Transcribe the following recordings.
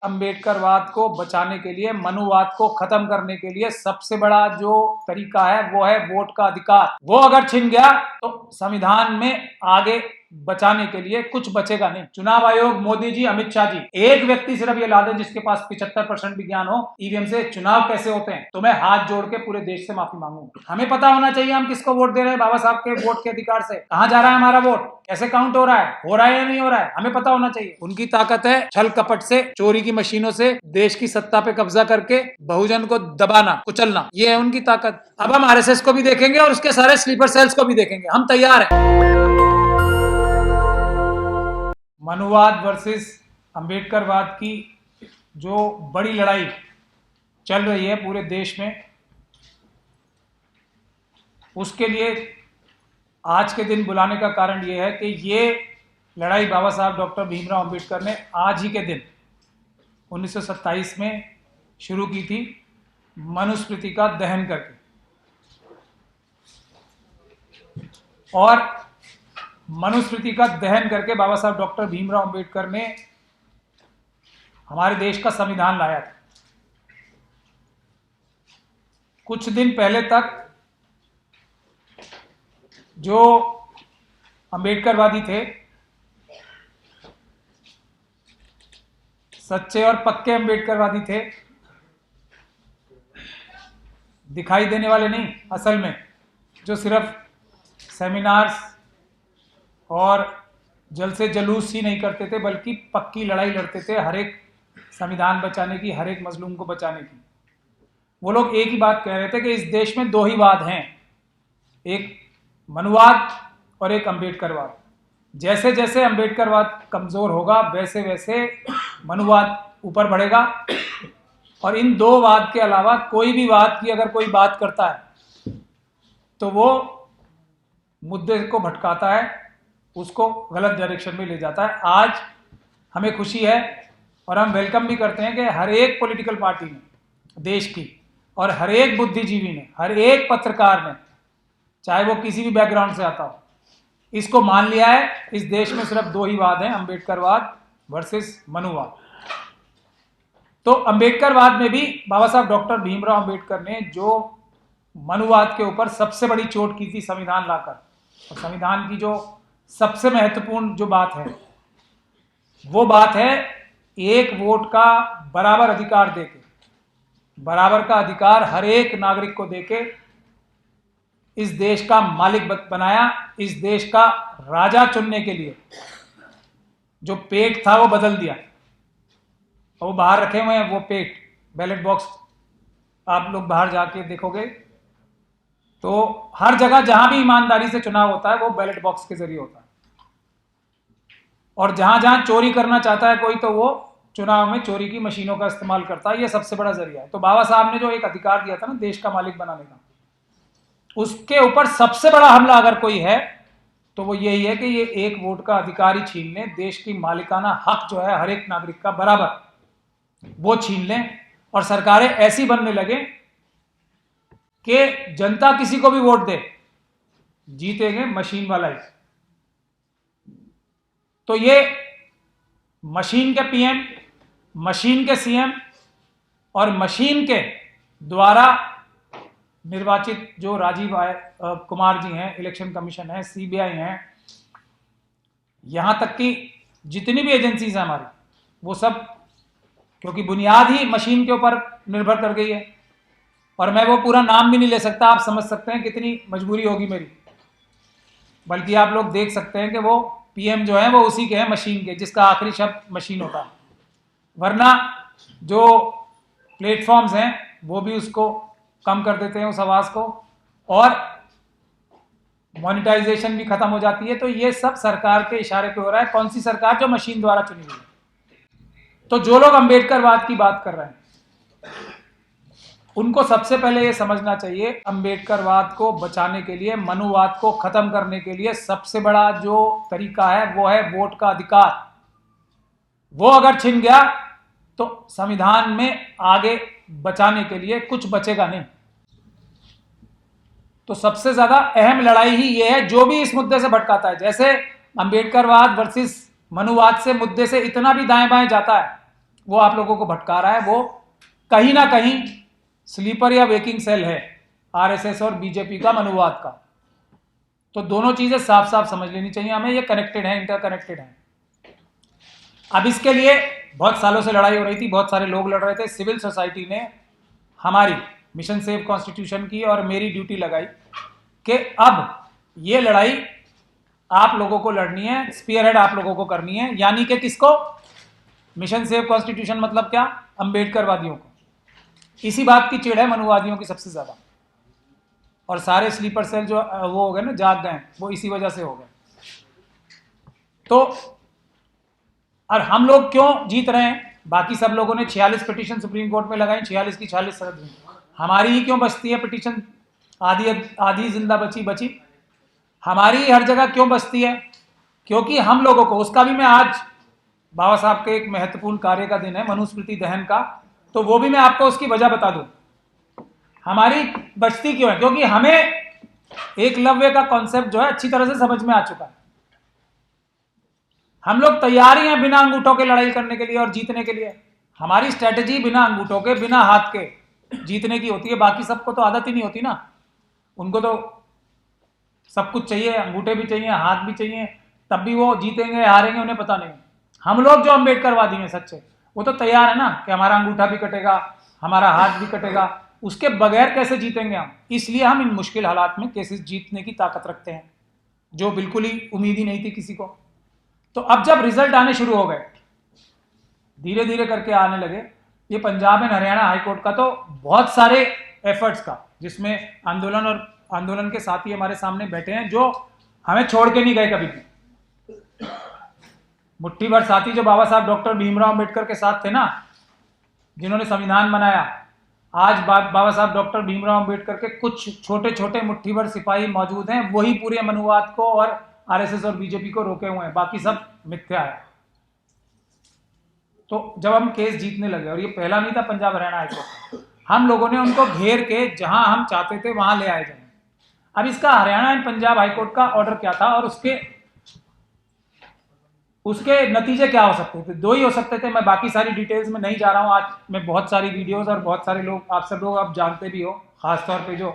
अंबेडकरवाद को बचाने के लिए, मनुवाद को खत्म करने के लिए सबसे बड़ा जो तरीका है वो है वोट का अधिकार। वो अगर छिन गया तो संविधान में आगे बचाने के लिए कुछ बचेगा नहीं। चुनाव आयोग, मोदी जी, अमित शाह जी, एक व्यक्ति सिर्फ ये ला दे जिसके पास 75% भी ज्ञान हो ईवीएम से चुनाव कैसे होते हैं, तो मैं हाथ जोड़ के पूरे देश से माफी मांगूंगा। हमें पता होना चाहिए हम किसको वोट दे रहे हैं। बाबा साहब के वोट के अधिकार से कहां जा रहा है हमारा वोट, कैसे काउंट हो रहा है या नहीं हो रहा है, हमें पता होना चाहिए। उनकी ताकत है छल कपट से, चोरी की मशीनों से देश की सत्ता पे कब्जा करके बहुजन को दबाना, कुचलना, ये है उनकी ताकत। अब हम आरएसएस को भी देखेंगे और उसके सारे स्लीपर सेल्स को भी देखेंगे, हम तैयार हैं। मनुवाद वर्सेस अंबेडकरवाद की जो बड़ी लड़ाई चल रही है पूरे देश में, उसके लिए आज के दिन बुलाने का कारण यह है कि ये लड़ाई बाबा साहब डॉक्टर भीमराव अंबेडकर ने आज ही के दिन 1927 में शुरू की थी, मनुस्मृति का दहन करके। और मनुस्मृति का दहन करके बाबा साहब डॉक्टर भीमराव अंबेडकर ने हमारे देश का संविधान लाया था। कुछ दिन पहले तक जो अंबेडकरवादी थे, सच्चे और पक्के अंबेडकरवादी थे, दिखाई देने वाले नहीं, असल में जो सिर्फ सेमिनार्स और जल से जलूस ही नहीं करते थे बल्कि पक्की लड़ाई लड़ते थे हर एक संविधान बचाने की, हर एक मजलूम को बचाने की। वो लोग एक ही बात कह रहे थे कि इस देश में दो ही वाद हैं, एक मनुवाद और एक अंबेडकरवाद। जैसे जैसे अंबेडकरवाद कमजोर होगा वैसे वैसे मनुवाद ऊपर बढ़ेगा। और इन दो वाद के अलावा कोई भी वाद की अगर कोई बात करता है तो वो मुद्दे को भटकाता है, उसको गलत डायरेक्शन में ले जाता है। आज हमें खुशी है और हम वेलकम भी करते हैं कि हर एक पॉलिटिकल पार्टी ने देश की, और हर एक बुद्धिजीवी ने, हर एक पत्रकार ने, चाहे वो किसी भी बैकग्राउंड से आता हो, इसको मान लिया है इस देश में सिर्फ दो ही वाद हैं, अंबेडकरवाद वर्सेस मनुवाद। तो अंबेडकरवाद में भी बाबा साहब डॉक्टर भीमराव अंबेडकर ने जो मनुवाद के ऊपर सबसे बड़ी चोट की थी संविधान लाकर, और संविधान की जो सबसे महत्वपूर्ण जो बात है वो बात है एक वोट का बराबर अधिकार देके, बराबर का अधिकार हर एक नागरिक को देके इस देश का मालिक बनाया। इस देश का राजा चुनने के लिए जो पेट था वो बदल दिया, और वो बाहर रखे हुए हैं वो पेट, बैलेट बॉक्स। आप लोग बाहर जाके देखोगे तो हर जगह जहां भी ईमानदारी से चुनाव होता है वो बैलेट बॉक्स के जरिए होता है, और जहां जहां चोरी करना चाहता है कोई तो वो चुनाव में चोरी की मशीनों का इस्तेमाल करता है। ये सबसे बड़ा जरिया है। तो बाबा साहब ने जो एक अधिकार दिया था ना देश का मालिक बनाने का, उसके ऊपर सबसे बड़ा हमला अगर कोई है तो वो यही है कि ये एक वोट का अधिकार ही छीन लें, देश की मालिकाना हक जो है हर एक नागरिक का बराबर वो छीन लें, और सरकारें ऐसी बनने लगे कि जनता किसी को भी वोट दे, जीतेंगे मशीन वाला ही। तो ये मशीन के पीएम, मशीन के सीएम और मशीन के द्वारा निर्वाचित जो राजीव कुमार जी हैं, इलेक्शन कमीशन है, सीबीआई हैं, यहां तक कि जितनी भी एजेंसीज हैं हमारी, वो सब क्योंकि बुनियाद ही मशीन के ऊपर निर्भर कर गई है। और मैं वो पूरा नाम भी नहीं ले सकता, आप समझ सकते हैं कितनी मजबूरी होगी मेरी, बल्कि आप लोग देख सकते हैं कि वो पीएम जो है वो उसी के हैं, मशीन के, जिसका आखिरी शब्द मशीन होता है। वरना जो प्लेटफॉर्म्स हैं वो भी उसको कम कर देते हैं उस आवाज को, और मोनेटाइजेशन भी खत्म हो जाती है। तो ये सब सरकार के इशारे पे हो रहा है। कौन सी सरकार? जो मशीन द्वारा चुनी हुई है। तो जो लोग अंबेडकरवाद की बात कर रहे हैं उनको सबसे पहले ये समझना चाहिए, अंबेडकरवाद को बचाने के लिए, मनुवाद को खत्म करने के लिए सबसे बड़ा जो तरीका है वो है वोट का अधिकार। वो अगर छिन गया तो संविधान में आगे बचाने के लिए कुछ बचेगा नहीं। तो सबसे ज्यादा अहम लड़ाई ही ये है, जो भी इस मुद्दे से भटकाता है। जैसे अंबेडकरवाद वर्सेस मनुवाद से मुद्दे से इतना भी दाएं बाएं जाता है, वो आप लोगों को भटका रहा है, वो कहीं ना कहीं स्लीपर या वेकिंग सेल है आरएसएस और बीजेपी का, मनुवाद का। तो दोनों चीजें साफ साफ समझ लेनी चाहिए हमें, ये कनेक्टेड है, इंटरकनेक्टेड है। अब इसके लिए बहुत सालों से लड़ाई हो रही थी, बहुत सारे लोग लड़ रहे थे। सिविल सोसाइटी ने हमारी मिशन सेव कॉन्स्टिट्यूशन की और मेरी ड्यूटी लगाई कि अब ये लड़ाई आप लोगों को लड़नी है, स्पीयरहेड आप लोगों को करनी है। यानी कि किसको? मिशन सेव कॉन्स्टिट्यूशन मतलब क्या? अंबेडकरवादियों को। इसी बात की चिढ़ है मनुवादियों की सबसे ज्यादा, और सारे स्लीपर सेल जो वो हो गए ना, जाग गए, वो इसी वजह से हो गए। तो और हम लोग क्यों जीत रहे हैं? बाकी सब लोगों ने 46 पिटीशन सुप्रीम कोर्ट में लगाई, 46 की 46 रद्द हुई, हमारी ही क्यों बचती है पिटीशन? आधी आधी जिंदा बची हमारी हर जगह क्यों बचती है? क्योंकि हम लोगों को, उसका भी मैं आज बाबा साहब के एक महत्वपूर्ण कार्य का दिन है, मनुस्मृति दहन का, तो वो भी मैं आपको उसकी वजह बता दूं। हमारी बचती क्यों है? क्योंकि हमें एकलव्य का कॉन्सेप्ट जो है अच्छी तरह से समझ में आ चुका है। हम लोग तैयार ही हैं बिना अंगूठों के लड़ाई करने के लिए और जीतने के लिए। हमारी स्ट्रेटेजी बिना अंगूठों के, बिना हाथ के जीतने की होती है। बाकी सबको तो आदत ही नहीं होती ना, उनको तो सब कुछ चाहिए, अंगूठे भी चाहिए, हाथ भी चाहिए, तब भी वो जीतेंगे हारेंगे उन्हें पता नहीं। हम लोग जो अंबेडकरवादी हैं सच्चे, वो तो तैयार है ना कि हमारा अंगूठा भी कटेगा, हमारा हाथ भी कटेगा, उसके बगैर कैसे जीतेंगे हम? इसलिए हम इन मुश्किल हालात में केसेस जीतने की ताकत रखते हैं, जो बिल्कुल ही उम्मीद ही नहीं थी किसी को। तो अब जब रिजल्ट आने शुरू हो गए, धीरे धीरे करके आने लगे, ये पंजाब एंड हरियाणा हाईकोर्ट का तो बहुत सारे एफर्ट्स का, जिसमें आंदोलन और आंदोलन के साथी हमारे सामने बैठे हैं, जो हमें छोड़ के नहीं गए कभी भी। मुट्ठी भर साथी जो बाबा साहब डॉक्टर भीमराव अंबेडकर के साथ थे ना, जिन्होंने संविधान बनाया, आज बाबा साहब डॉक्टर भीमराव अंबेडकर के कुछ छोटे छोटे मुट्ठी भर सिपाही मौजूद हैं, वही पूरे मनुवाद को और आरएसएस और बीजेपी को रोके हुए हैं, बाकी सब मिथ्या है। तो जब हम केस जीतने लगे, और ये पहला नहीं था पंजाब हरियाणा हाईकोर्ट, हम लोगों ने उनको घेर के जहां हम चाहते थे वहां ले आए जाए। अब इसका हरियाणा एंड पंजाब हाईकोर्ट का ऑर्डर क्या था और उसके नतीजे क्या हो सकते थे? दो ही हो सकते थे। मैं बाकी सारी डिटेल्स में नहीं जा रहा हूं। आज मैं बहुत सारी वीडियोस और बहुत सारे लोग, आप सब लोग अब जानते भी हो, खासतौर पे जो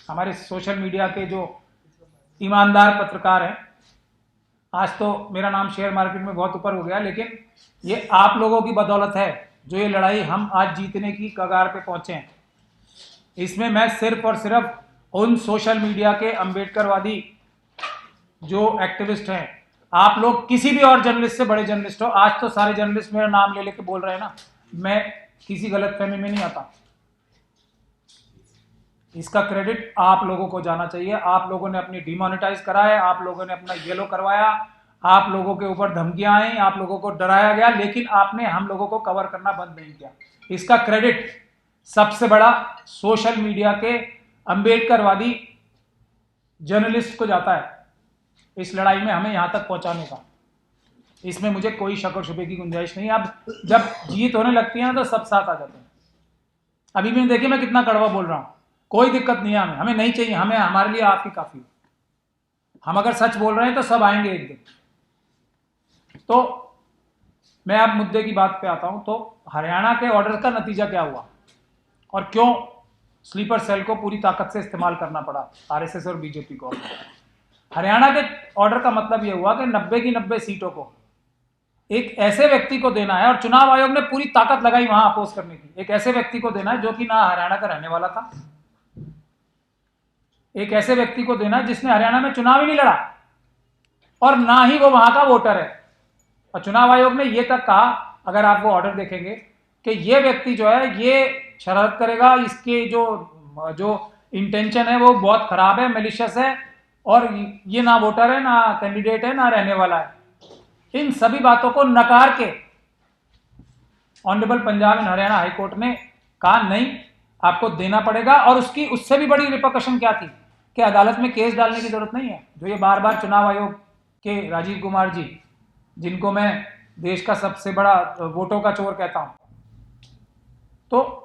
हमारे सोशल मीडिया के जो ईमानदार पत्रकार हैं। आज तो मेरा नाम शेयर मार्केट में बहुत ऊपर हो गया, लेकिन ये आप लोगों की बदौलत है जो ये लड़ाई हम आज जीतने की कगार पे पहुंचे हैं। इसमें मैं सिर्फ और सिर्फ उन सोशल मीडिया के अंबेडकरवादी जो एक्टिविस्ट हैं, आप लोग किसी भी और जर्नलिस्ट से बड़े जर्नलिस्ट हो, आज तो सारे जर्नलिस्ट मेरा नाम ले लेके बोल रहे हैं ना, मैं किसी गलतफहमी में नहीं आता। इसका क्रेडिट आप लोगों को जाना चाहिए। आप लोगों ने अपनी डिमोनेटाइज कराया, आप लोगों ने अपना येलो करवाया, आप लोगों के ऊपर धमकियां आई, आप लोगों को डराया गया, लेकिन आपने हम लोगों को कवर करना बंद नहीं किया। इसका क्रेडिट सबसे बड़ा सोशल मीडिया के अंबेडकरवादी जर्नलिस्ट को जाता है, इस लड़ाई में हमें यहां तक पहुंचाने का। इसमें मुझे कोई शक और शुबे की गुंजाइश नहीं। अब जब जीत होने लगती है ना, तो सब साथ आ जाते हैं। अभी भी देखिए मैं कितना कड़वा बोल रहा हूं, कोई दिक्कत नहीं है, हमें नहीं चाहिए, हमें हमारे लिए आप ही काफी। हम अगर सच बोल रहे हैं तो सब आएंगे एक दिन। तो मैं अब मुद्दे की बात पे आता हूं। तो हरियाणा के ऑर्डर का नतीजा क्या हुआ और क्यों स्लीपर सेल को पूरी ताकत से इस्तेमाल करना पड़ा आरएसएस और बीजेपी को? हरियाणा के ऑर्डर का मतलब यह हुआ कि 90 की 90 सीटों को एक ऐसे व्यक्ति को देना है, और चुनाव आयोग ने पूरी ताकत लगाई वहां अपोज करने की। एक ऐसे व्यक्ति को देना है जो कि ना हरियाणा का रहने वाला था, एक ऐसे व्यक्ति को देना है जिसने हरियाणा में चुनाव ही नहीं लड़ा और ना ही वो वहां का वोटर है। और चुनाव आयोग ने यह तक कहा, अगर आप वो ऑर्डर देखेंगे, कि ये व्यक्ति जो है ये शरारत करेगा, इसके जो इंटेंशन है वो बहुत खराब है, मेलिशियस है, और ये ना वोटर है, ना कैंडिडेट है, ना रहने वाला है। इन सभी बातों को नकार के honourable Punjab and Haryana high court ने कहा नहीं, आपको देना पड़ेगा। और उससे भी बड़ी रिपरकशन क्या थी कि अदालत में केस डालने की जरूरत नहीं है। जो ये बार बार चुनाव आयोग के राजीव कुमार जी, जिनको मैं देश का सबसे बड़ा वोटों का चोर कहता हूं, तो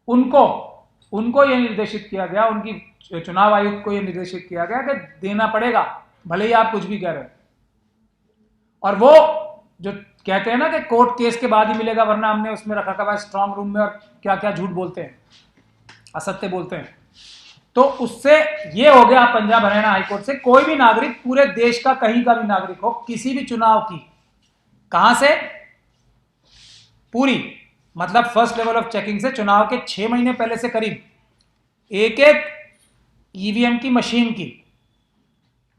उनको यह निर्देशित किया गया, उनकी चुनाव आयुक्त को यह निर्देशित किया गया कि देना पड़ेगा, भले ही आप कुछ भी कह रहे हो। और वो जो कहते हैं ना कि कोर्ट केस के बाद ही मिलेगा, वरना हमने उसमें रखा था स्ट्रांग रूम में, और क्या क्या झूठ बोलते हैं, असत्य बोलते हैं। तो उससे ये हो गया पंजाब हरियाणा हाईकोर्ट से कोई भी नागरिक, पूरे देश का कहीं का भी नागरिक हो, किसी भी चुनाव की, कहां से, पूरी मतलब फर्स्ट लेवल ऑफ चेकिंग से चुनाव के 6 महीने पहले से करीब एक एक ईवीएम की मशीन की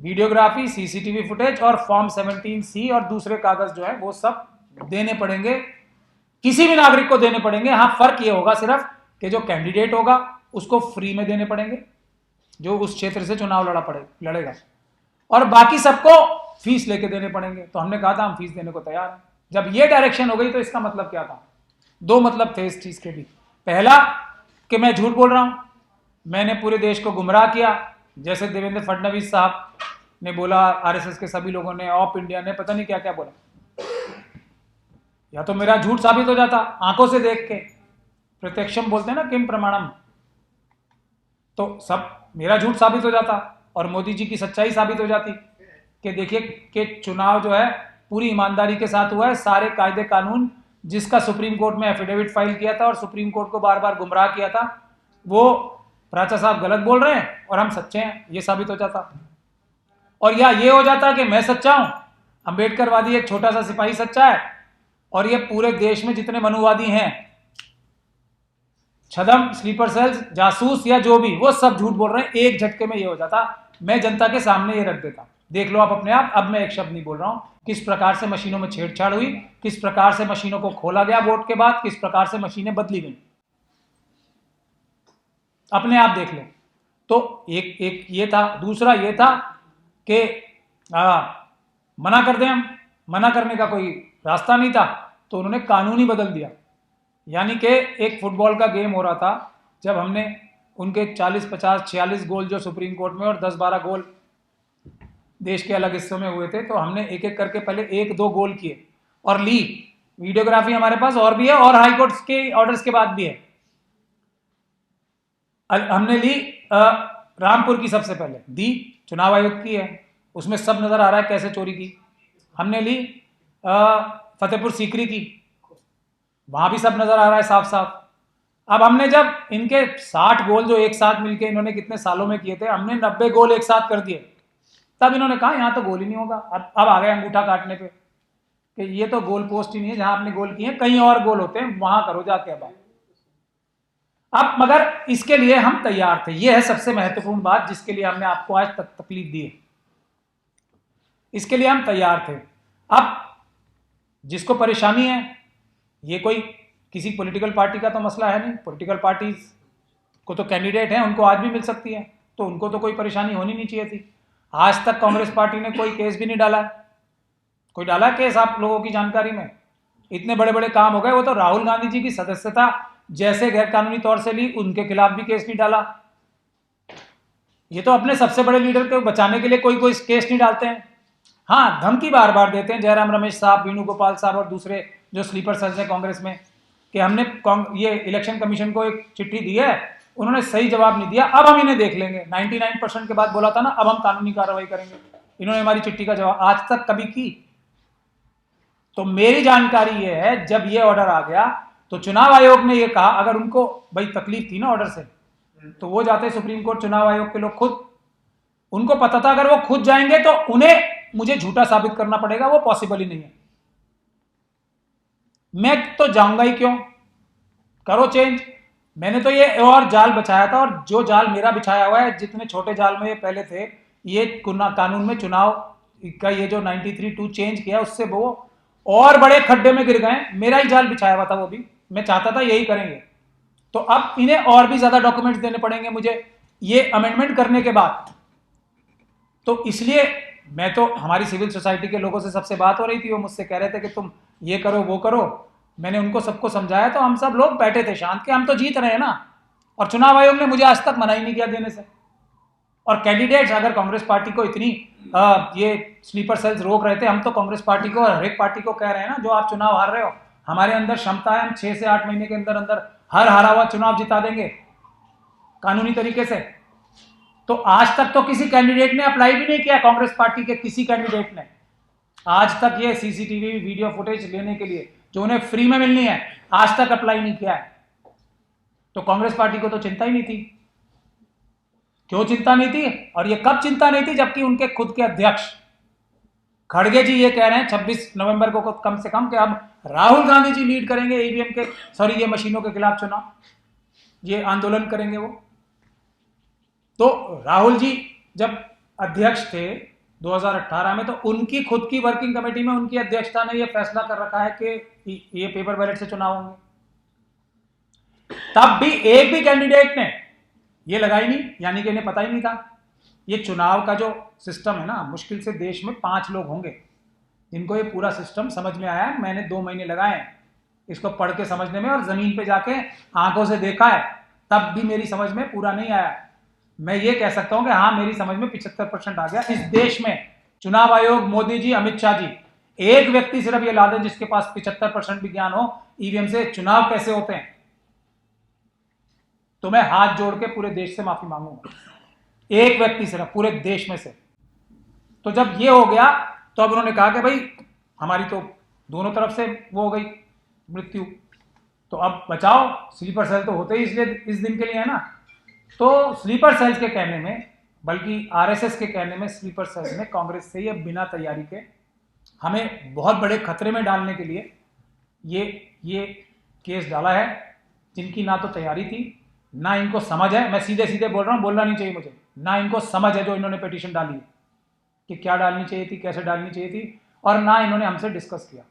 वीडियोग्राफी, सीसीटीवी फुटेज और फॉर्म 17C और दूसरे कागज जो है वो सब देने पड़ेंगे, किसी भी नागरिक को देने पड़ेंगे। हाँ, फर्क ये होगा सिर्फ कि जो कैंडिडेट होगा उसको फ्री में देने पड़ेंगे, जो उस क्षेत्र से चुनाव लड़ेगा, और बाकी सबको फीस लेके देने पड़ेंगे। तो हमने कहा था हम फीस देने को तैयार हैं। जब ये डायरेक्शन हो गई तो इसका मतलब क्या था? दो मतलब थे इस चीज के भी। पहला कि मैं झूठ बोल रहा हूं, मैंने पूरे देश को गुमराह किया, जैसे देवेंद्र फडणवीस साहब ने बोला, आरएसएस के सभी लोगों ने, ऑप इंडिया ने, पता नहीं क्या क्या बोला। या तो मेरा झूठ साबित हो जाता आंखों से देख के, प्रत्यक्षम बोलते हैं ना, किम प्रमाणम, तो सब मेरा झूठ साबित हो जाता और मोदी जी की सच्चाई साबित हो जाती कि देखिए कि चुनाव जो है पूरी ईमानदारी के साथ हुआ है, सारे कायदे कानून जिसका सुप्रीम कोर्ट में एफिडेविट फाइल किया था और सुप्रीम कोर्ट को बार बार गुमराह किया था, वो प्राचा साहब गलत बोल रहे हैं और हम सच्चे हैं, ये साबित हो जाता। और या ये हो जाता कि मैं सच्चा हूं, अंबेडकरवादी एक छोटा सा सिपाही सच्चा है, और ये पूरे देश में जितने मनुवादी हैं, छदम, स्लीपर सेल्स, जासूस या जो भी, वो सब झूठ बोल रहे हैं। एक झटके में ये हो जाता, मैं जनता के सामने ये रख देता, देख लो आप अपने आप। अब मैं एक शब्द नहीं बोल रहा हूं, किस प्रकार से मशीनों में छेड़छाड़ हुई, किस प्रकार से मशीनों को खोला गया वोट के बाद, किस प्रकार से मशीनें बदली गई, अपने आप देख लो। तो एक ये था। दूसरा ये था कि मना कर दें, हम मना करने का कोई रास्ता नहीं था, तो उन्होंने कानून ही बदल दिया। यानी कि एक फुटबॉल का गेम हो रहा था, जब हमने उनके 40, 50, 46 गोल जो सुप्रीम कोर्ट में और 10-12 गोल देश के अलग हिस्सों में हुए थे, तो हमने एक एक करके पहले 1-2 गोल किए और ली वीडियोग्राफी हमारे पास और भी है, और हाई कोर्ट के ऑर्डर्स के बाद भी है। हमने ली रामपुर की, सबसे पहले दी चुनाव आयोग की है, उसमें सब नजर आ रहा है कैसे चोरी की। हमने ली फतेहपुर सीकरी की, वहां भी सब नजर आ रहा है साफ साफ। अब हमने जब इनके 60 गोल जो एक साथ मिलके इन्होंने कितने सालों में किए थे, हमने 90 गोल एक साथ कर दिए, तब इन्होंने कहा यहां तो गोल ही नहीं होगा। अब आ गए अंगूठा काटने पे कि ये तो गोल पोस्ट ही नहीं है, जहां आपने गोल किए कहीं और गोल होते हैं, वहां करो जाके। अब मगर इसके लिए हम तैयार थे, यह है सबसे महत्वपूर्ण बात जिसके लिए हमने आपको आज तक तकलीफ दी है, इसके लिए हम तैयार थे। अब जिसको परेशानी है, ये कोई किसी पॉलिटिकल पार्टी का तो मसला है नहीं, पॉलिटिकल पार्टी को तो कैंडिडेट हैं, उनको आज भी मिल सकती है, तो उनको तो कोई परेशानी होनी नहीं चाहिए थी। आज तक कांग्रेस पार्टी ने कोई केस भी नहीं डाला। कोई डाला केस आप लोगों की जानकारी में? इतने बड़े बड़े काम हो गए, वो तो राहुल गांधी जी की सदस्यता जैसे गैर कानूनी तौर से ली, उनके खिलाफ भी केस नहीं डाला। ये तो अपने सबसे बड़े लीडर को बचाने के लिए कोई कोई केस नहीं डालते हैं। हाँ, धमकी बार बार देते हैं जयराम रमेश साहब, वेणुगोपाल साहब और दूसरे जो स्लीपर सेल्स हैं कांग्रेस में, कि हमने ये इलेक्शन कमीशन को एक चिट्ठी दी है, उन्होंने सही जवाब नहीं दिया, अब हम इन्हें देख लेंगे। 99% के बाद बोला था ना, अब हम कानूनी कार्रवाई करेंगे। इन्होंने हमारी चिट्ठी का जवाब आज तक कभी की? तो मेरी जानकारी ये है, जब ये ऑर्डर आ गया तो चुनाव आयोग ने ये कहा, अगर उनको भाई तकलीफ थी ना ऑर्डर से, तो वो जाते सुप्रीम कोर्ट, चुनाव आयोग के लोग खुद, उनको पता था अगर वो खुद जाएंगे तो उन्हें मुझे झूठा साबित करना पड़ेगा, वो पॉसिबल ही नहीं है। मैं तो जाऊंगा ही क्यों, करो चेंज। मैंने तो ये और जाल बचाया था, और जो जाल मेरा बिछाया हुआ है, जितने छोटे जाल में ये पहले थे, ये कानून में चुनाव का ये जो 93(2) चेंज किया, उससे वो और बड़े खड्डे में गिर गए। मेरा ही जाल बिछाया हुआ था वो भी, मैं चाहता था यही करेंगे। तो अब इन्हें और भी ज्यादा डॉक्यूमेंट्स देने पड़ेंगे मुझे ये अमेंडमेंट करने के बाद। तो इसलिए मैं तो, हमारी सिविल सोसाइटी के लोगों से सबसे बात हो रही थी, वो मुझसे कह रहे थे कि तुम ये करो वो करो। मैंने उनको सबको समझाया, तो हम सब लोग बैठे थे शांत के, हम तो जीत रहे हैं ना, और चुनाव आयोग ने मुझे आज तक मना ही नहीं किया देने से। और कैंडिडेट्स, अगर कांग्रेस पार्टी को इतनी ये स्लीपर सेल्स रोक रहे थे, हम तो कांग्रेस पार्टी को, हर एक पार्टी को कह रहे हैं ना, जो आप चुनाव हार रहे हो, हमारे अंदर क्षमता है, हम 6 से 8 महीने के अंदर अंदर हर हारा हुआ चुनाव जिता देंगे कानूनी तरीके से। तो आज तक तो किसी कैंडिडेट ने अप्लाई भी नहीं किया, कांग्रेस पार्टी के किसी कैंडिडेट ने। आज तक ये सीसीटीवी वीडियो फुटेज लेने के लिए जो उन्हें फ्री में मिलनी है आज तक अप्लाई नहीं किया है। तो कांग्रेस पार्टी को तो चिंता ही नहीं थी। क्यों चिंता नहीं थी और ये कब चिंता नहीं थी? जबकि उनके खुद के अध्यक्ष खड़गे जी ये कह रहे हैं 26 नवंबर को कम से कम कि अब राहुल गांधी जी लीड करेंगे ईवीएम के ये मशीनों के खिलाफ चुनाव, ये आंदोलन करेंगे वो। तो राहुल जी जब अध्यक्ष थे 2018 में, तो उनकी खुद की वर्किंग कमेटी में उनकी अध्यक्षता ने यह फैसला कर रखा है कि ये पेपर बैलेट से चुनाव होंगे। तब भी एक भी कैंडिडेट ने ये लगाई नहीं, यानी कि इन्हें पता ही नहीं था। ये चुनाव का जो सिस्टम है ना, मुश्किल से देश में 5 लोग होंगे जिनको ये पूरा सिस्टम समझ में आया है। मैंने 2 महीने लगाए इसको पढ़ के समझने में, और जमीन पे जाके आंखों से देखा है, तब भी मेरी समझ में पूरा नहीं आया। मैं ये कह सकता हूं कि हाँ, मेरी समझ में 75% आ गया। इस देश में चुनाव आयोग, मोदी जी, अमित शाह जी, एक व्यक्ति सिर्फ ये ला दें जिसके पास 75% भी ज्ञान हो ईवीएम से चुनाव कैसे होते हैं, तो मैं हाथ जोड़ के पूरे देश से माफी मांगूंगा। एक व्यक्ति सिर्फ पूरे देश में से। तो जब ये हो गया तो अब उन्होंने कहा कि भाई हमारी तो दोनों तरफ से वो हो गई मृत्यु, तो अब बचाओ। स्लीपर सेल तो होते ही इसलिए इस दिन के लिए है ना। तो स्लीपर सेल्स के कहने में, बल्कि आरएसएस के कहने में, स्लीपर सेल्स ने कांग्रेस से ये बिना तैयारी के हमें बहुत बड़े खतरे में डालने के लिए ये केस डाला है, जिनकी ना तो तैयारी थी, ना इनको समझ है। मैं सीधे सीधे बोल रहा हूं, बोलना नहीं चाहिए मुझे। ना इनको समझ है जो इन्होंने पिटीशन डाली कि क्या डालनी चाहिए थी, कैसे डालनी चाहिए थी, और ना इन्होंने हमसे डिस्कस किया।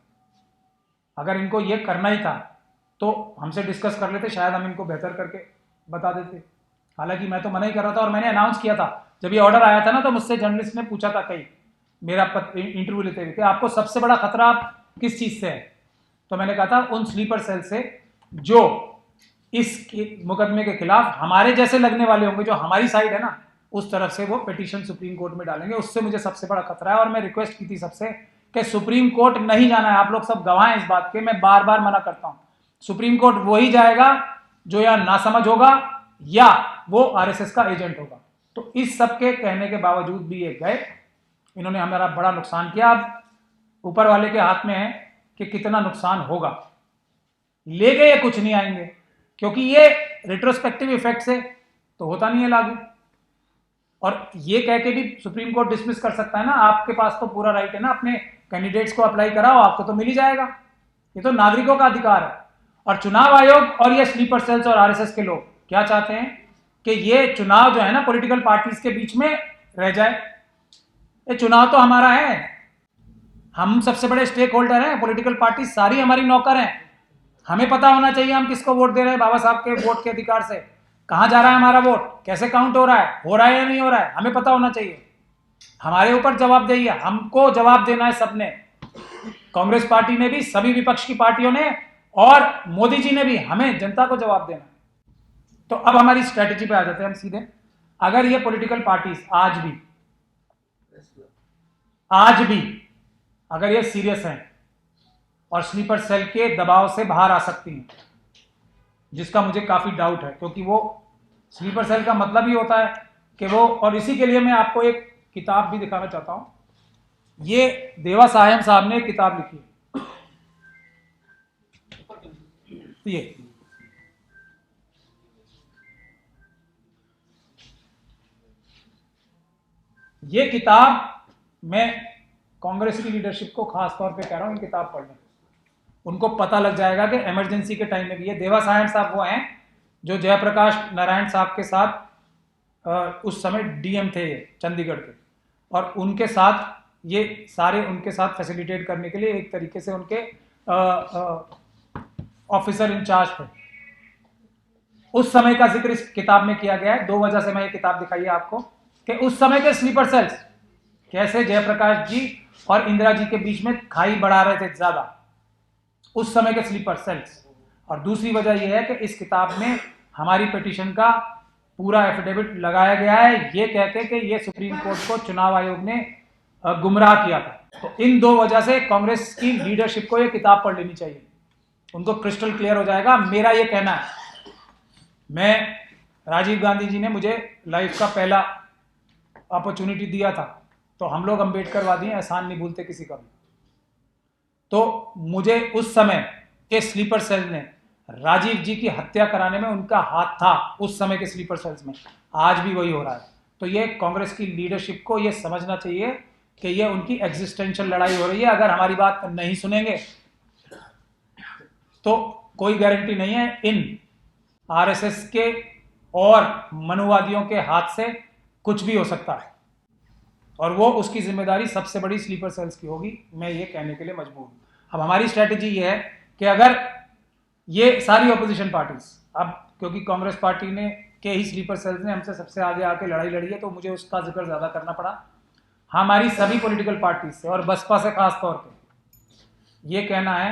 अगर इनको ये करना ही था तो हमसे डिस्कस कर लेते, शायद हम इनको बेहतर करके बता देते। हालांकि मैं तो मना ही कर रहा था, और मैंने अनाउंस किया था जब ये ऑर्डर आया था ना, तो मुझसे जर्नलिस्ट ने पूछा था कई मेरा इंटरव्यू लेते हुए कि आपको सबसे बड़ा खतरा किस चीज से है, तो मैंने कहा था उन स्लीपर सेल से जो इस मुकदमे के खिलाफ हमारे जैसे लगने वाले होंगे, जो हमारी साइड है ना, उस तरफ से वो पिटीशन सुप्रीम कोर्ट में डालेंगे। उससे मुझे सबसे बड़ा खतरा है। और मैं रिक्वेस्ट की थी सबसे कि सुप्रीम कोर्ट नहीं जाना है। आप लोग सब गवाह हैं इस बात के, मैं बार बार मना करता हूं। सुप्रीम कोर्ट वही जाएगा जो या नासमझ होगा या वो आरएसएस का एजेंट होगा। तो इस सब के कहने के बावजूद भी ये गए, इन्होंने हमारा बड़ा नुकसान किया। अब ऊपर वाले के हाथ में है कि कितना नुकसान होगा। ले गए कुछ नहीं आएंगे, क्योंकि ये रिट्रोस्पेक्टिव इफेक्ट से तो होता नहीं है लागू। और ये कह के भी सुप्रीम कोर्ट डिसमिस कर सकता है ना, आपके पास तो पूरा राइट है ना, अपने कैंडिडेट्स को अप्लाई कराओ, आपको तो मिल ही जाएगा। ये तो नागरिकों का अधिकार है। और चुनाव आयोग और ये स्लीपर सेल्स और आरएसएस के लोग क्या चाहते हैं कि ये चुनाव जो है ना पॉलिटिकल पार्टीज के बीच में रह जाए। ये चुनाव तो हमारा है, हम सबसे बड़े स्टेक होल्डर हैं, पॉलिटिकल पार्टी सारी हमारी नौकर हैं। हमें पता होना चाहिए हम किसको वोट दे रहे हैं। बाबा साहब के वोट के अधिकार से कहां जा रहा है हमारा वोट, कैसे काउंट हो रहा है या नहीं हो रहा है, हमें पता होना चाहिए। हमारे ऊपर जवाबदेही है, हमको जवाब देना है सबने। कांग्रेस पार्टी ने भी, सभी विपक्ष की पार्टियों ने, और मोदी जी ने भी, हमें जनता को जवाब देना है। तो अब हमारी स्ट्रेटेजी पे आ जाते हैं हम सीधे। अगर ये पॉलिटिकल पार्टीज आज भी अगर ये सीरियस हैं और स्लीपर सेल के दबाव से बाहर आ सकती हैं, जिसका मुझे काफी डाउट है, क्योंकि वो स्लीपर सेल का मतलब ही होता है कि वो, और इसी के लिए मैं आपको एक किताब भी दिखाना चाहता हूं। ये देवा सायम साहब ने एक किताब लिखी है, ये किताब मैं कांग्रेस की लीडरशिप को खास तौर पे कह रहा हूं, ये किताब पढ़ने। उनको पता लग जाएगा कि इमरजेंसी के टाइम में भी, ये देवा सायन साहब वो हैं जो जयप्रकाश नारायण साहब के साथ उस समय डीएम थे ये चंडीगढ़ के, और उनके साथ ये सारे उनके साथ फैसिलिटेट करने के लिए एक तरीके से उनके ऑफिसर इंचार्ज थे। उस समय का जिक्र इस किताब में किया गया है। 2 वजह से मैं ये किताब दिखाई है आपको कि उस समय के स्लीपर सेल्स कैसे जयप्रकाश जी और इंदिरा जी के बीच में खाई बढ़ा रहे थे ज्यादा, उस समय के स्लीपर सेल्स। और दूसरी वजह यह है कि इस किताब में हमारी पिटीशन का पूरा एफिडेविट लगाया गया है, ये कहते कि ये सुप्रीम कोर्ट को चुनाव आयोग ने गुमराह किया था। तो इन 2 वजह से कांग्रेस की लीडरशिप को ये किताब पढ़ लेनी चाहिए, उनको क्रिस्टल क्लियर हो जाएगा। मेरा ये कहना है, मैं राजीव गांधी जी ने मुझे लाइफ का पहला अपॉर्चुनिटी दिया था, तो हम लोग अम्बेडकरवादी हैं, एहसान नहीं भूलते किसी का भी। तो मुझे उस समय के स्लीपर सेल ने राजीव जी की हत्या कराने में उनका हाथ था, उस समय के स्लीपर सेल्स में। आज भी वही हो रहा है। तो ये कांग्रेस की लीडरशिप को ये समझना चाहिए कि ये उनकी एग्जिस्टेंशियल लड़ाई हो रही है। अगर हमारी बात नहीं सुनेंगे तो कोई गारंटी नहीं है इन आरएसएस के और मनुवादियों के हाथ से कुछ भी हो सकता है, और वो उसकी जिम्मेदारी सबसे बड़ी स्लीपर सेल्स की होगी। मैं ये कहने के लिए मजबूर हूं। अब हमारी स्ट्रेटेजी ये है कि अगर ये सारी ऑपोजिशन पार्टीज, अब क्योंकि कांग्रेस पार्टी ने के ही स्लीपर सेल्स ने हमसे सबसे आगे आके लड़ाई लड़ी है, तो मुझे उसका जिक्र ज्यादा करना पड़ा। हमारी सभी पॉलिटिकल पार्टीज से और बसपा से खास तौर पे ये कहना है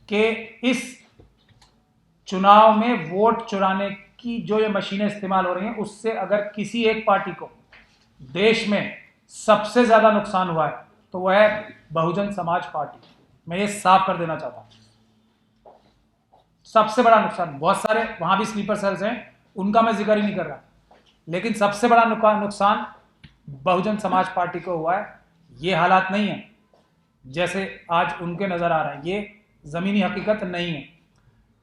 कि इस चुनाव में वोट चुराने की जो ये मशीनें इस्तेमाल हो रही हैं, उससे अगर किसी एक पार्टी को देश में सबसे ज्यादा नुकसान हुआ है तो वह है बहुजन समाज पार्टी। मैं ये साफ कर देना चाहता हूं, सबसे बड़ा नुकसान। बहुत सारे वहां भी स्लीपर सेल्स हैं, उनका मैं जिक्र ही नहीं कर रहा, लेकिन सबसे बड़ा नुकसान बहुजन समाज पार्टी को हुआ है। ये हालात नहीं है जैसे आज उनके नजर आ रहा है, ये जमीनी हकीकत नहीं है।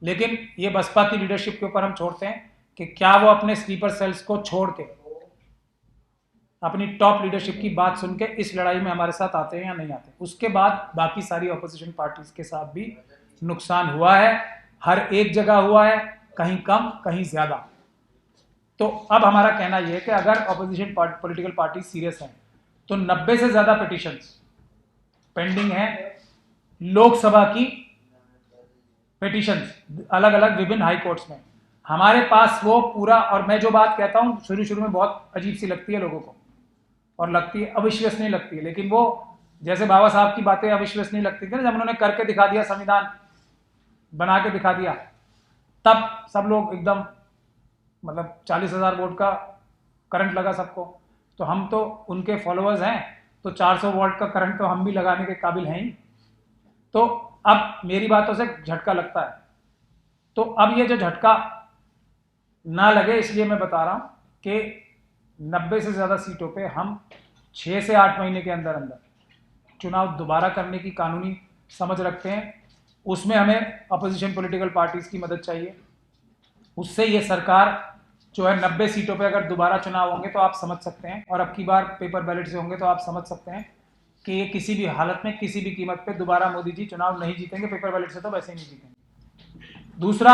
लेकिन ये बसपा की लीडरशिप के ऊपर हम छोड़ते हैं कि क्या वो अपने स्लीपर सेल्स को छोड़ के अपनी टॉप लीडरशिप की बात सुन के इस लड़ाई में हमारे साथ आते हैं या नहीं आते। उसके बाद बाकी सारी ऑपोजिशन पार्टीज के साथ भी नुकसान हुआ है, हर एक जगह हुआ है, कहीं कम कहीं ज्यादा। तो अब हमारा कहना यह है कि अगर ऑपोजिशन पॉलिटिकल पार्टी सीरियस हैं तो 90 से ज्यादा पिटिशंस पेंडिंग है, लोकसभा की पिटिशंस अलग अलग विभिन्न हाई कोर्ट्स में। हमारे पास वो पूरा, और मैं जो बात कहता हूं शुरू में बहुत अजीब सी लगती है लोगों को और लगती है अविश्वसनीय लगती है, लेकिन वो जैसे बाबा साहब की बातें अविश्वसनीय लगती थी ना, जब उन्होंने करके दिखा दिया, संविधान बना के दिखा दिया, तब सब लोग एकदम मतलब 40,000 वोट का करंट लगा सबको। तो हम तो उनके फॉलोअर्स हैं, तो 400 वोट का करंट तो हम भी लगाने के काबिल हैं ही। तो अब मेरी बातों से झटका लगता है, तो अब ये जो झटका ना लगे इसलिए मैं बता रहा हूं कि 90 से ज्यादा सीटों पे हम 6 से 8 महीने के अंदर अंदर चुनाव दोबारा करने की कानूनी समझ रखते हैं। उसमें हमें अपोजिशन पॉलिटिकल पार्टीज की मदद चाहिए। उससे ये सरकार जो है 90 सीटों पे अगर दोबारा चुनाव होंगे तो आप समझ सकते हैं, और अब की बार पेपर बैलेट से होंगे तो आप समझ सकते हैं कि ये किसी भी हालत में किसी भी कीमत पे दोबारा मोदी जी चुनाव नहीं जीतेंगे। पेपर बैलेट से तो वैसे ही नहीं जीतेंगे। दूसरा,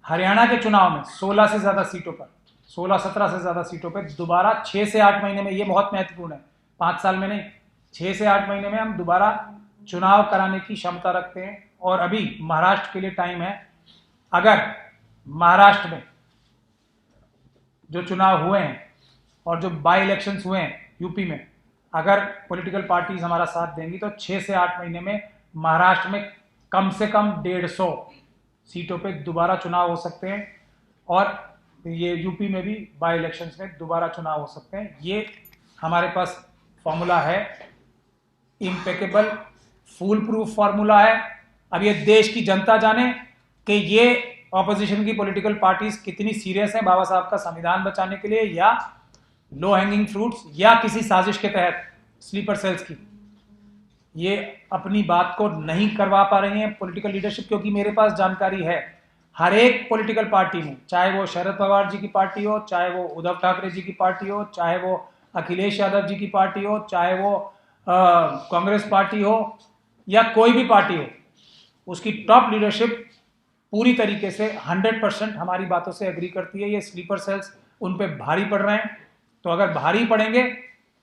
हरियाणा के चुनाव में 16 से ज्यादा सीटों पर, 16-17 से ज्यादा सीटों पर दोबारा 6 से 8 महीने में, ये बहुत महत्वपूर्ण है, 5 साल में नहीं, 6 से 8 महीने में हम दोबारा चुनाव कराने की क्षमता रखते हैं। और अभी महाराष्ट्र के लिए टाइम है। अगर महाराष्ट्र में जो चुनाव हुए हैं और जो बाई इलेक्शंस हुए हैं यूपी में, अगर पॉलिटिकल पार्टीज हमारा साथ देंगी तो 6 से 8 महीने में महाराष्ट्र में कम से कम 150 सीटों पे दोबारा चुनाव हो सकते हैं, और ये यूपी में भी बाई इलेक्शंस में दोबारा चुनाव हो सकते हैं। ये हमारे पास फॉर्मूला है, इम्पेकेबल फूल प्रूफ फॉर्मूला है। अब ये देश की जनता जाने कि ये ऑपोजिशन की पॉलिटिकल पार्टीज कितनी सीरियस हैं बाबा साहब का संविधान बचाने के लिए, या लो हैंगिंग फ्रूट्स, या किसी साजिश के तहत स्लीपर सेल्स की ये अपनी बात को नहीं करवा पा रही हैं पॉलिटिकल लीडरशिप। क्योंकि मेरे पास जानकारी है, हर एक पॉलिटिकल पार्टी में, चाहे वो शरद पवार जी की पार्टी हो, चाहे वो उद्धव ठाकरे जी की पार्टी हो, चाहे वो अखिलेश यादव जी की पार्टी हो, चाहे वो कांग्रेस पार्टी हो, या कोई भी पार्टी हो, उसकी टॉप लीडरशिप पूरी तरीके से 100% हमारी बातों से एग्री करती है। ये स्लीपर सेल्स उन पे भारी पड़ रहे हैं। तो अगर भारी पड़ेंगे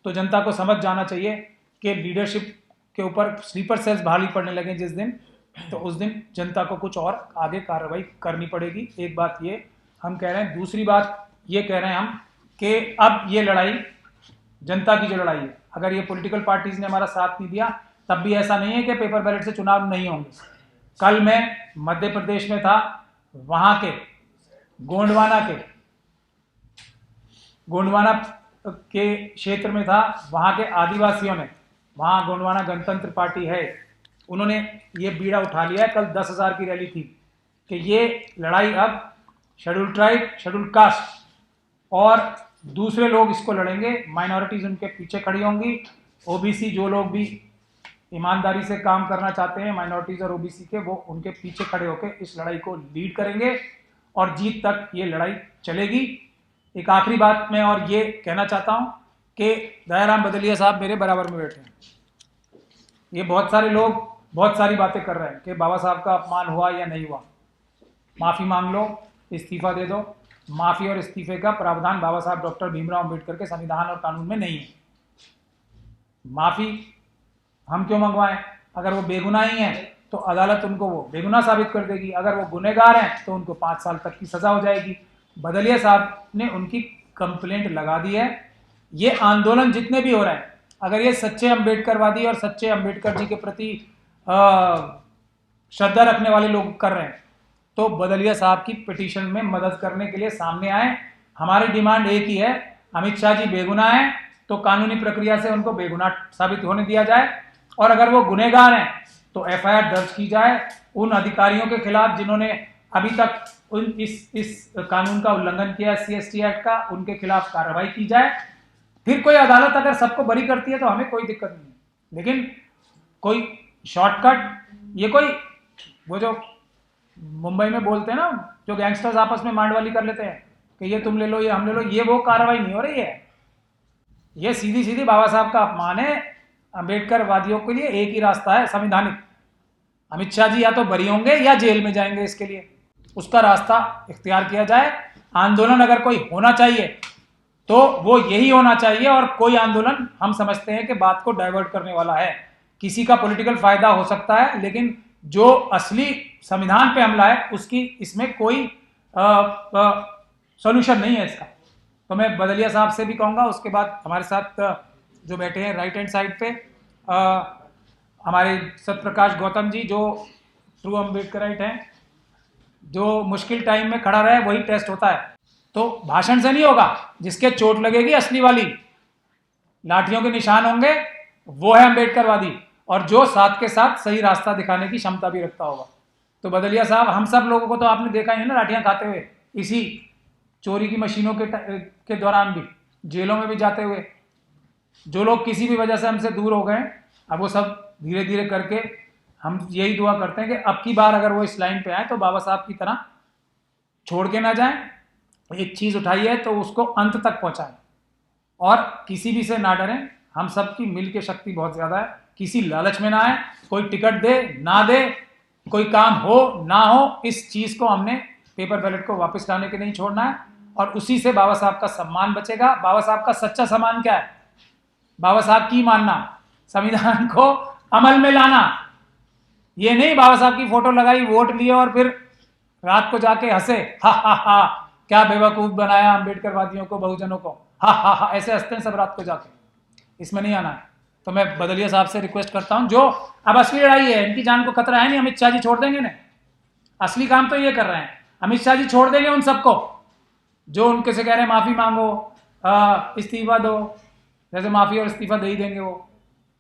तो जनता को समझ जाना चाहिए कि लीडरशिप के ऊपर स्लीपर सेल्स भारी पड़ने लगे जिस दिन, तो उस दिन जनता को कुछ और आगे कार्रवाई करनी पड़ेगी। एक बात ये हम कह रहे हैं। दूसरी बात ये कह रहे हैं हम कि अब ये लड़ाई जनता की जो लड़ाई है, अगर ये पॉलिटिकल पार्टीज ने हमारा साथ नहीं दिया तब भी ऐसा नहीं है कि पेपर बैलेट से चुनाव नहीं होंगे। कल मैं मध्य प्रदेश में था, वहां के गोंडवाना के क्षेत्र में था, वहां के आदिवासियों ने, वहां गोंडवाना गणतंत्र पार्टी है, उन्होंने ये बीड़ा उठा लिया है। कल 10,000 की रैली थी कि ये लड़ाई अब शेड्यूल ट्राइब, शेड्यूल कास्ट और दूसरे लोग इसको लड़ेंगे, माइनॉरिटीज उनके पीछे खड़ी होंगी, ओबीसी जो लोग भी ईमानदारी से काम करना चाहते हैं माइनॉरिटीज़ और ओबीसी के, वो उनके पीछे खड़े होकर इस लड़ाई को लीड करेंगे और जीत तक ये लड़ाई चलेगी। एक आखिरी बात मैं और ये कहना चाहता हूँ कि दयाराम बदलिया साहब मेरे बराबर में बैठे हैं। ये बहुत सारे लोग बहुत सारी बातें कर रहे हैं कि बाबा साहब का अपमान हुआ या नहीं हुआ। माफ़ी मांग लो, इस्तीफा दे दो। माफ़ी और इस्तीफे का प्रावधान बाबा साहब डॉक्टर भीमराव अम्बेडकर के संविधान और कानून में नहीं है। माफ़ी हम क्यों मंगवाएं? अगर वो बेगुनाह ही हैं तो अदालत उनको वो बेगुनाह साबित कर देगी, अगर वो गुनहगार हैं तो उनको 5 साल तक की सज़ा हो जाएगी। बदलिया साहब ने उनकी कंप्लेंट लगा दी है। ये आंदोलन जितने भी हो रहे हैं, अगर ये सच्चे अम्बेडकरवादी और सच्चे अम्बेडकर जी के प्रति श्रद्धा रखने वाले लोग कर रहे हैं तो बदलिया साहब की पिटीशन में मदद करने के लिए सामने आए। हमारी डिमांड एक ही है, अमित शाह जी बेगुनाह हैं तो कानूनी प्रक्रिया से उनको बेगुनाह साबित होने दिया जाए, और अगर वो गुनहगार हैं तो एफआईआर दर्ज की जाए उन अधिकारियों के खिलाफ जिन्होंने अभी तक इस कानून का उल्लंघन किया, SC/ST एक्ट का, उनके खिलाफ कार्रवाई की जाए। फिर कोई अदालत अगर सबको बरी करती है तो हमें कोई दिक्कत नहीं है, लेकिन कोई शॉर्टकट, ये कोई वो जो मुंबई में बोलते हैं ना, जो गैंगस्टर्स आपस में मांडवाली कर लेते हैं कि ये तुम ले लो, ये हम ले लो, ये वो कार्रवाई नहीं हो रही है। ये सीधी सीधी बाबा साहब का अपमान है। अम्बेडकर वादियों के लिए एक ही रास्ता है संवैधानिक, अमित शाह जी या तो बरी होंगे या जेल में जाएंगे, इसके लिए उसका रास्ता इख्तियार किया जाए। आंदोलन अगर कोई होना चाहिए तो वो यही होना चाहिए, और कोई आंदोलन हम समझते हैं कि बात को डाइवर्ट करने वाला है, किसी का पॉलिटिकल फायदा हो सकता है, लेकिन जो असली संविधान पे हमला है उसकी इसमें कोई सॉल्यूशन नहीं है इसका। तो मैं बदलिया साहब से भी कहूँगा, उसके बाद हमारे साथ जो बैठे हैं राइट हैंड साइड पे हमारे सत्यप्रकाश गौतम जी जो ट्रू अम्बेडकराइट हैं, जो मुश्किल टाइम में खड़ा रहे वही टेस्ट होता है। तो भाषण से नहीं होगा, जिसके चोट लगेगी असली वाली, लाठियों के निशान होंगे, वो है अम्बेडकरवादी, और जो साथ के साथ सही रास्ता दिखाने की क्षमता भी रखता होगा। तो बदलिया साहब, हम सब लोगों को तो आपने देखा ही है ना लाठियां खाते हुए, इसी चोरी की मशीनों के दौरान भी, जेलों में भी जाते हुए। जो लोग किसी भी वजह से हमसे दूर हो गए, अब वो सब धीरे धीरे करके, हम यही दुआ करते हैं कि अब की बार अगर वो इस लाइन पे आए तो बाबा साहब की तरह छोड़ के ना जाएं। एक चीज़ उठाई है तो उसको अंत तक पहुंचाएं, और किसी भी से ना डरें। हम सब की मिल के शक्ति बहुत ज़्यादा है, किसी लालच में ना आए, कोई टिकट दे ना दे, कोई काम हो ना हो, इस चीज़ को हमने पेपर बैलेट को वापस लाने के नहीं छोड़ना है, और उसी से बाबा साहब का सम्मान बचेगा। बाबा साहब का सच्चा सम्मान क्या है? बाबा साहब की मानना, संविधान को अमल में लाना। ये नहीं बाबा साहब की फोटो लगाई, वोट लिए और फिर रात को जाके हंसे, हा हा हा, क्या बेवकूफ बनाया अम्बेडकरवादियों को, बहुजनों को, हा हा हा, ऐसे हंसते हैं सब रात को जाके। इसमें नहीं आना है। तो मैं बदलिया साहब से रिक्वेस्ट करता हूं, जो अब असली लड़ाई है, इनकी जान को खतरा है नहीं, अमित शाह जी छोड़ देंगे ना, असली काम तो ये कर रहे हैं। अमित शाह जी छोड़ देंगे उन सबको जो उनके से कह रहे हैं माफी मांगो, इस्तीफा दो, जैसे माफी और इस्तीफा दे ही देंगे वो,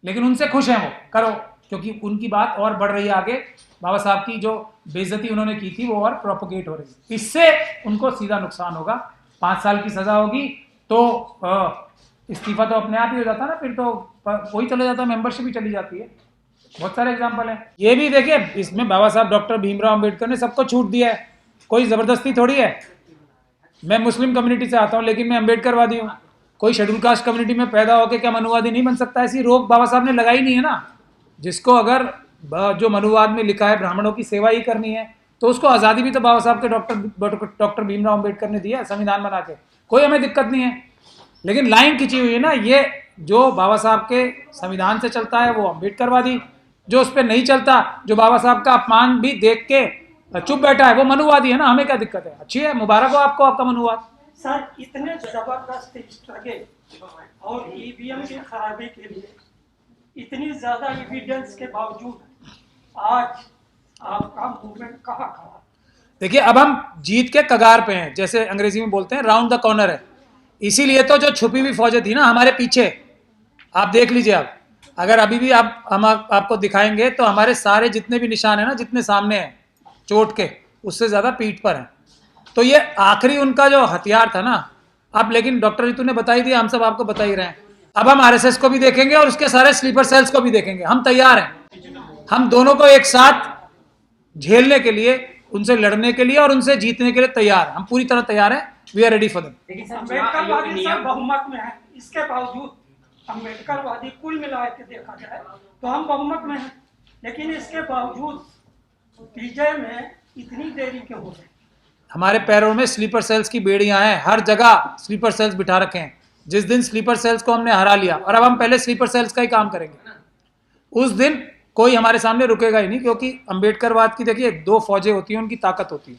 लेकिन उनसे खुश हैं वो, करो, क्योंकि उनकी बात और बढ़ रही है आगे। बाबा साहब की जो बेइज्जती उन्होंने की थी वो और प्रोपोगेट हो रही है, इससे उनको सीधा नुकसान होगा। 5 साल की सजा होगी तो इस्तीफा तो अपने आप ही हो जाता ना, फिर तो वही चले जाता, मेंबरशिप ही चली जाती है। बहुत सारे एग्जाम्पल हैं। ये भी देखिए, इसमें बाबा साहब डॉक्टर भीमराव अम्बेडकर ने सबको छूट दिया है, कोई जबरदस्ती थोड़ी है। मैं मुस्लिम कम्युनिटी से आता हूँ लेकिन मैं अम्बेडकरवादी हूँ। कोई शेड्यूल कास्ट कम्युनिटी में पैदा होकर क्या मनुवादी नहीं बन सकता? ऐसी रोक बाबा साहब ने लगाई नहीं है ना। जिसको अगर जो मनुवाद में लिखा है ब्राह्मणों की सेवा ही करनी है तो उसको आज़ादी भी तो बाबा साहब के डॉक्टर भीमराव अम्बेडकर ने दिया, संविधान बना के, कोई हमें दिक्कत नहीं है। लेकिन लाइन खिंची हुई है ना, ये जो बाबा साहब के संविधान से चलता है वो अम्बेडकरवादी, जो उस पर नहीं चलता, जो बाबा साहब का अपमान भी देख के चुप बैठा है, वो मनुवादी है ना। हमें क्या दिक्कत है? अच्छी है, मुबारक हो आपको आपका मनुवाद। सर, इतने जबरदस्त स्ट्रगल और ईवीएम की खराबी के लिए इतनी ज्यादा एविडेंस के बावजूद आज आपका मूवमेंट कहाँ खड़ा? देखिए, अब हम जीत के कगार पे हैं, जैसे अंग्रेजी में बोलते हैं, राउंड द कॉर्नर है। इसीलिए तो जो छुपी हुई फौजें थी ना हमारे पीछे, आप देख लीजिए। अब अगर अभी भी हम आपको दिखाएंगे तो हमारे सारे जितने भी निशान है ना, जितने सामने हैं चोट के, उससे ज्यादा पीठ पर है। तो ये आखिरी उनका जो हथियार था ना। अब लेकिन डॉक्टर रितु ने बता ही दिया, हम सब आपको बता ही रहे हैं, अब हम आरएसएस को भी देखेंगे और उसके सारे स्लीपर सेल्स को भी देखेंगे। हम तैयार हैं, हम दोनों को एक साथ झेलने के लिए, उनसे लड़ने के लिए और उनसे जीतने के लिए तैयार हैं। हम पूरी तरह तैयार हैं। We are ready for them. लेकिन सर अम्बेडकरवादी सब बहुमत में है, इसके बावजूद अम्बेडकरवादी कुल मिला के देखा जाए तो हम बहुमत में हैं, लेकिन इसके बावजूद विजय में इतनी देरी क्यों हो गई? हमारे पैरों में स्लीपर सेल्स की बेड़ियां हैं, हर जगह स्लीपर सेल्स बिठा रखे हैं। जिस दिन स्लीपर सेल्स को हमने हरा लिया, और अब हम पहले स्लीपर सेल्स का ही काम करेंगे, उस दिन कोई हमारे सामने रुकेगा ही नहीं। क्योंकि अंबेडकरवाद की देखिए दो फौजें होती हैं, उनकी ताकत होती है।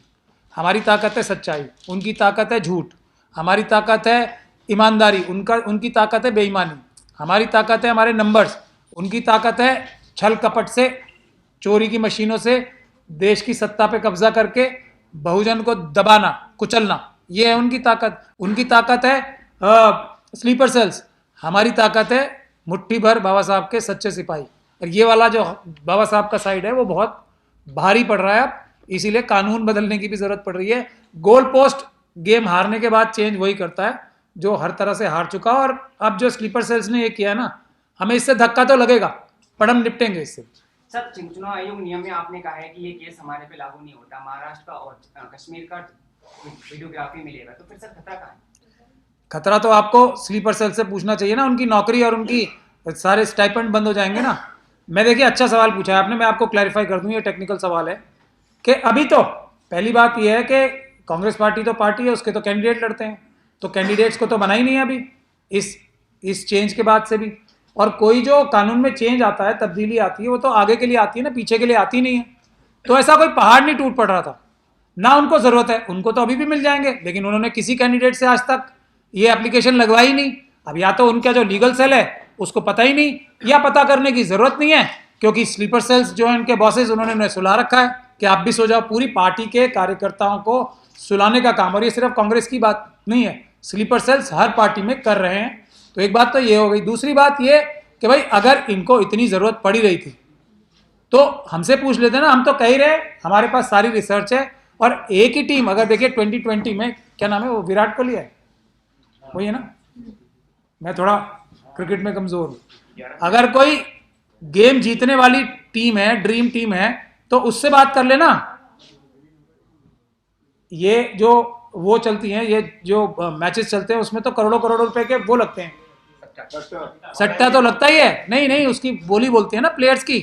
हमारी ताकत है सच्चाई, उनकी ताकत है झूठ। हमारी ताकत है ईमानदारी, उनकी ताकत है बेईमानी। हमारी ताकत है हमारे नंबर्स, उनकी ताकत है छल कपट से, चोरी की मशीनों से देश की सत्ता पे कब्जा करके बहुजन को दबाना, कुचलना। ये है उनकी ताकत। उनकी ताकत है स्लीपर सेल्स, हमारी ताकत है मुट्ठी भर बाबा साहब के सच्चे सिपाही। और ये वाला जो बाबा साहब का साइड है वो बहुत भारी पड़ रहा है अब, इसीलिए कानून बदलने की भी जरूरत पड़ रही है। गोल पोस्ट गेम हारने के बाद चेंज वही करता है जो हर तरह से हार चुका। और अब जो स्लीपर सेल्स ने ये किया है ना, हमें इससे धक्का तो लगेगा, पर हम निपटेंगे इससे। सर, चुनाव आयोग नियम में आपने कहा है कि ये केस हमारे पे लागू नहीं होता, महाराष्ट्र का और कश्मीर का वीडियोग्राफी मिलेगा, तो फिर सर खतरा कहाँ है? खतरा तो आपको स्लीपर सेल से पूछना चाहिए ना। उनकी नौकरी और उनकी सारे स्टाइपेंड बंद हो जाएंगे ना। मैं देखिए अच्छा सवाल पूछा है आपने, मैं आपको क्लैरिफाई कर दूं, ये टेक्निकल सवाल है कि अभी तो पहली बात ये है कि कांग्रेस पार्टी तो पार्टी है, उसके तो कैंडिडेट लड़ते हैं, तो कैंडिडेट्स को तो बना ही नहीं है अभी इस चेंज के बाद से भी। और कोई जो कानून में चेंज आता है, तब्दीली आती है, वो तो आगे के लिए आती है ना, पीछे के लिए आती नहीं है। तो ऐसा कोई पहाड़ नहीं टूट पड़ रहा था ना, उनको जरूरत है, उनको तो अभी भी मिल जाएंगे। लेकिन उन्होंने किसी कैंडिडेट से आज तक ये एप्लीकेशन लगवाई नहीं। अब या तो उनका जो लीगल सेल है उसको पता ही नहीं, या पता करने की जरूरत नहीं है, क्योंकि स्लीपर सेल्स जो है उनके बॉसेस, उन्होंने सुला रखा है कि आप भी सो जाओ। पूरी पार्टी के कार्यकर्ताओं को सुलाने का काम, और ये सिर्फ कांग्रेस की बात नहीं है, स्लीपर सेल्स हर पार्टी में कर रहे हैं। तो एक बात तो ये हो गई। दूसरी बात ये कि भाई अगर इनको इतनी जरूरत पड़ी रही थी तो हमसे पूछ लेते ना, हम तो कह ही रहे, हमारे पास सारी रिसर्च है। और एक ही टीम, अगर देखिए 2020 में क्या नाम है वो, विराट कोहली है, वही है ना। मैं थोड़ा क्रिकेट में कमजोर हूं। अगर कोई गेम जीतने वाली टीम है, ड्रीम टीम है, तो उससे बात कर लेना। ये जो वो चलती हैं, ये जो मैचेस चलते हैं, उसमें तो करोड़ों करोड़ों रुपए के वो लगते हैं, सट्टा तो लगता ही है। नहीं नहीं, उसकी बोली बोलते हैं ना प्लेयर्स की।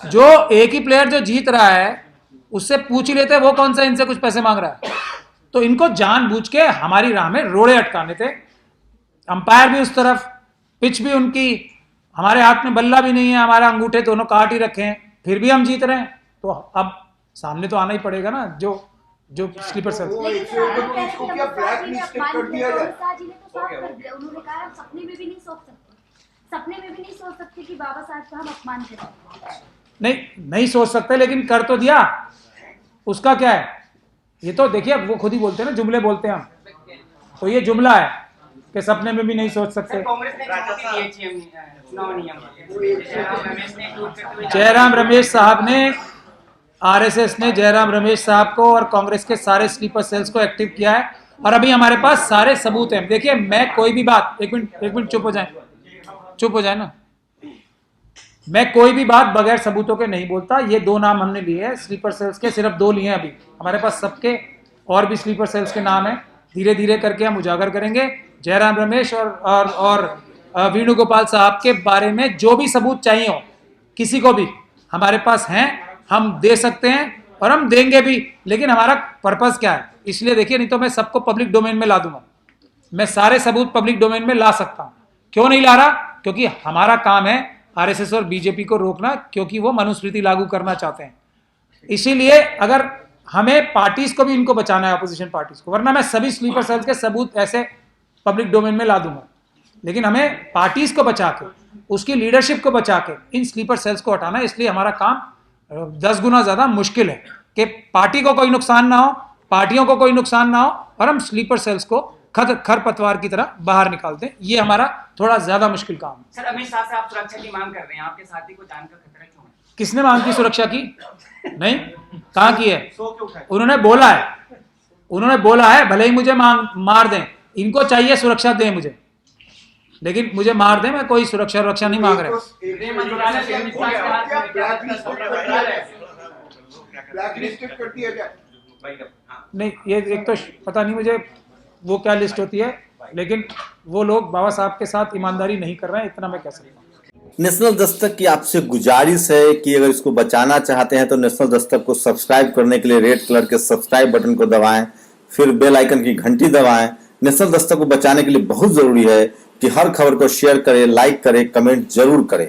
जो एक ही प्लेयर जो जीत रहा है उससे पूछ ही लेते हैं वो कौन सा इनसे कुछ पैसे मांग रहा है। तो इनको जानबूझ के हमारी राह में रोड़े अटकाने थे। अंपायर भी उस तरफ, पिच भी उनकी, हमारे हाथ में बल्ला भी नहीं है, हमारे अंगूठे दोनों काट ही रखे हैं, फिर भी हम जीत रहे हैं। तो अब सामने तो आना ही पड़ेगा ना, जो स्लीपर सेल। उन्होंने कहा हम सपने में भी नहीं सोच सकते, सपने में भी नहीं सोच सकते कि बाबा साहब का हम अपमान करें। नहीं सोच सकते, लेकिन कर तो दिया, उसका क्या है। ये तो देखिए वो खुद ही बोलते हैं ना, जुमले बोलते हैं हम, तो ये जुमला है कि सपने में भी नहीं सोच सकते। कांग्रेस ने चुनाव नियम, जयराम रमेश साहब ने, आरएसएस ने जयराम रमेश साहब को और कांग्रेस के सारे स्लीपर सेल्स को एक्टिव किया है। और अभी हमारे पास सारे सबूत हैं। देखिए मैं कोई भी बात, एक मिनट चुप हो जाए ना, मैं कोई भी बात बगैर सबूतों के नहीं बोलता। ये दो नाम हमने लिए हैं स्लीपर सेल्स के, सिर्फ 2 लिए हैं अभी, हमारे पास सबके और भी स्लीपर सेल्स के नाम हैं। धीरे धीरे करके हम उजागर करेंगे। जयराम रमेश और वेणुगोपाल साहब के बारे में जो भी सबूत चाहिए हो किसी को भी, हमारे पास हैं, हम दे सकते हैं और हम देंगे भी। लेकिन हमारा पर्पस क्या है, इसलिए देखिए, नहीं तो मैं सबको पब्लिक डोमेन में ला दूंगा। मैं सारे सबूत पब्लिक डोमेन में ला सकता हूं। क्यों नहीं ला रहा? क्योंकि हमारा काम है आरएसएस और बीजेपी को रोकना, क्योंकि वो मनुस्मृति लागू करना चाहते हैं। इसीलिए अगर हमें पार्टीज को भी इनको बचाना है, अपोजिशन पार्टीज को, वरना मैं सभी स्लीपर सेल्स के सबूत ऐसे पब्लिक डोमेन में ला दूंगा। लेकिन हमें पार्टीज को बचा के, उसकी लीडरशिप को बचा के इन स्लीपर सेल्स को हटाना है। इसलिए हमारा काम 10 गुना ज्यादा मुश्किल है कि पार्टी को कोई नुकसान ना हो, पार्टियों को कोई नुकसान ना हो, और हम स्लीपर सेल्स को खरपतवार की तरह बाहर निकालते हैं। ये हमारा थोड़ा ज्यादा मुश्किल काम है। सर, अमित शाह से आप सुरक्षा की मांग कर रहे हैं, आपके साथी को जान का खतरा क्यों है? किसने मांग की सुरक्षा की? नहीं, कहां की है? उन्होंने बोला है भले ही मुझे मार दें, इनको चाहिए सुरक्षा दें मुझे। लेकिन मुझे मार दे, मैं कोई सुरक्षा नहीं मांग रहा। गृह मंत्रालय के अमित शाह के हाथ में क्या ब्लैकलिस्टेड कर दिया जाए। नहीं, ये एक तो पता नहीं मुझे वो क्या लिस्ट होती है, लेकिन वो लोग बाबा साहब के साथ ईमानदारी नहीं कर रहे हैं, इतना मैं कह सकता हूँ। नेशनल दस्तक की आपसे गुजारिश है कि अगर इसको बचाना चाहते हैं तो नेशनल दस्तक को सब्सक्राइब करने के लिए रेड कलर के सब्सक्राइब बटन को दबाएं, फिर बेल आइकन की घंटी दबाएं। नेशनल दस्तक को बचाने के लिए बहुत जरूरी है कि हर खबर को शेयर करें, लाइक करें, कमेंट जरूर करें।